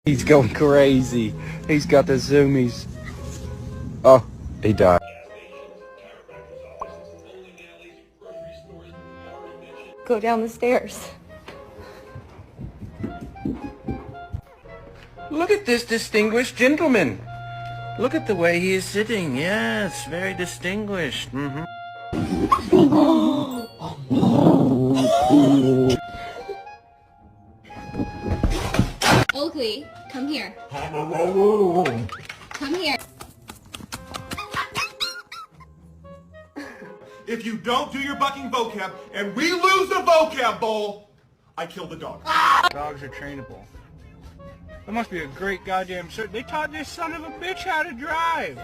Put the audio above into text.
He's going crazy. He's got the zoomies. Oh, he died. Go down the stairs. Look at this distinguished gentleman. Look at the way he is sitting. Yes, very distinguished. Oakley, come here. Come here. If you don't do your bucking vocab and we lose the vocab bowl, I kill the dog. Dogs are trainable. That must be a great goddamn... They taught this son of a bitch how to drive.